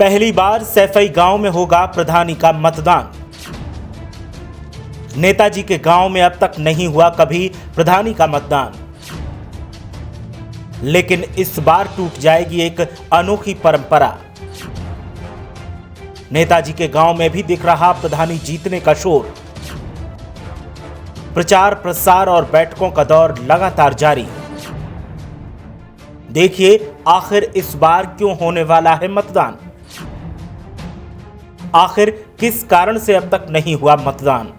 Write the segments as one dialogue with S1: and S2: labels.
S1: पहली बार सैफई गांव में होगा प्रधानी का मतदान। नेताजी के गांव में अब तक नहीं हुआ कभी प्रधानी का मतदान, लेकिन इस बार टूट जाएगी एक अनोखी परंपरा। नेताजी के गांव में भी दिख रहा प्रधानी जीतने का शोर। प्रचार प्रसार और बैठकों का दौर लगातार जारी। देखिए आखिर इस बार क्यों होने वाला है मतदान। आखिर किस कारण से अब तक नहीं हुआ मतदान।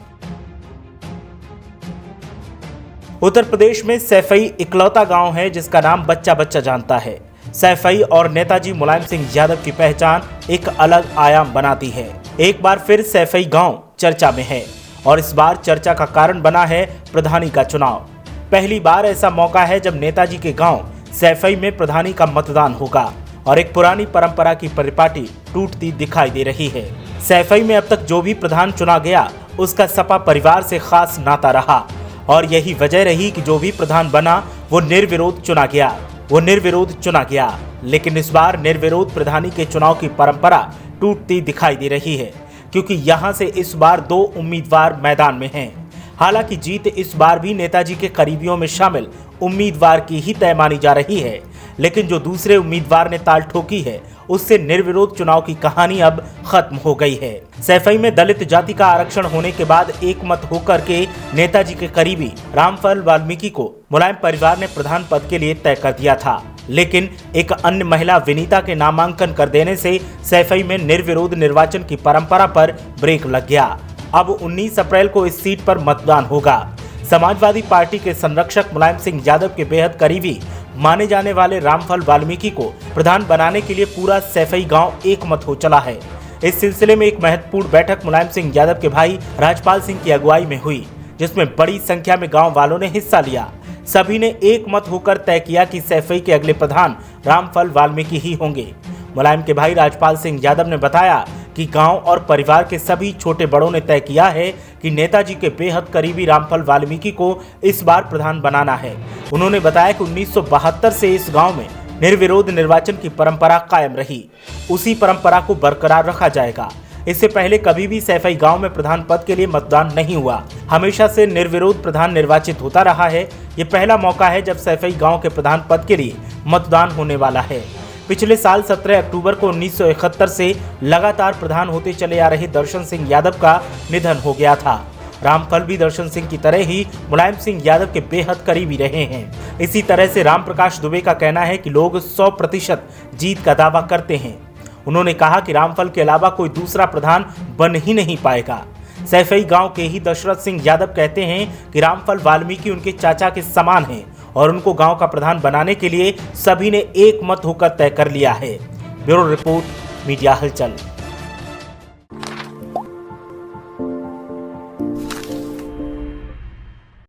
S1: उत्तर प्रदेश में सैफई इकलौता गांव है जिसका नाम बच्चा बच्चा जानता है। सैफई और नेताजी मुलायम सिंह यादव की पहचान एक अलग आयाम बनाती है। एक बार फिर सैफई गांव चर्चा में है और इस बार चर्चा का कारण बना है प्रधानी का चुनाव। पहली बार ऐसा मौका है जब नेताजी के गांव सैफई में प्रधानी का मतदान होगा और एक पुरानी परंपरा की परिपाटी टूटती दिखाई दे रही है। सैफई में अब तक जो भी प्रधान चुना गया उसका सपा परिवार से खास नाता रहा और यही वजह रही कि जो भी प्रधान बना वो निर्विरोध चुना गया। लेकिन इस बार निर्विरोध प्रधानी के चुनाव की परंपरा टूटती दिखाई दे रही है, क्योंकि यहां से इस बार 2 उम्मीदवार मैदान में हैं। हालांकि जीत इस बार भी नेताजी के करीबियों में शामिल उम्मीदवार की ही तय मानी जा रही है, लेकिन जो दूसरे उम्मीदवार ने ताल ठोकी है उससे निर्विरोध चुनाव की कहानी अब खत्म हो गई है। सैफई में दलित जाति का आरक्षण होने के बाद एक मत होकर के नेताजी के करीबी रामफल वाल्मीकि को मुलायम परिवार ने प्रधान पद के लिए तय कर दिया था, लेकिन एक अन्य महिला विनीता के नामांकन कर देने से सैफई में निर्विरोध निर्वाचन की परंपरा पर ब्रेक लग गया। अब 19 अप्रैल को इस सीट पर मतदान होगा। समाजवादी पार्टी के संरक्षक मुलायम सिंह यादव के बेहद करीबी माने जाने वाले रामफल वाल्मीकि को प्रधान बनाने के लिए पूरा सैफई गांव एक मत हो चला है। इस सिलसिले में एक महत्वपूर्ण बैठक मुलायम सिंह यादव के भाई राजपाल सिंह की अगुवाई में हुई, जिसमें बड़ी संख्या में गांव वालों ने हिस्सा लिया। सभी ने एक मत होकर तय किया कि सैफई के अगले प्रधान रामफल वाल्मीकि ही होंगे। मुलायम के भाई राजपाल सिंह यादव ने बताया कि गांव और परिवार के सभी छोटे बड़ों ने तय किया है कि नेताजी के बेहद करीबी रामफल वाल्मीकि को इस बार प्रधान बनाना है। उन्होंने बताया कि 1972 से इस गांव में निर्विरोध निर्वाचन की परंपरा कायम रही, उसी परंपरा को बरकरार रखा जाएगा। इससे पहले कभी भी सैफई गांव में प्रधान पद के लिए मतदान नहीं हुआ। हमेशा से निर्विरोध प्रधान निर्वाचित होता रहा है। ये पहला मौका है जब सैफई गांव के प्रधान पद के लिए मतदान होने वाला है। पिछले साल 17 अक्टूबर को 1971 से लगातार प्रधान होते चले आ रहे दर्शन सिंह यादव का निधन हो गया था। रामफल भी दर्शन सिंह की तरह ही मुलायम सिंह यादव के बेहद करीबी रहे हैं। इसी तरह से राम प्रकाश दुबे का कहना है कि लोग 100% जीत का दावा करते हैं। उन्होंने कहा कि रामफल के अलावा कोई दूसरा प्रधान बन ही नहीं पाएगा। सैफई गांव के ही दशरथ सिंह यादव कहते हैं कि रामफल वाल्मीकि उनके चाचा के समान हैं और उनको गांव का प्रधान बनाने के लिए सभी ने एक मत होकर तय कर लिया है। ब्यूरो रिपोर्ट, मीडिया हलचल।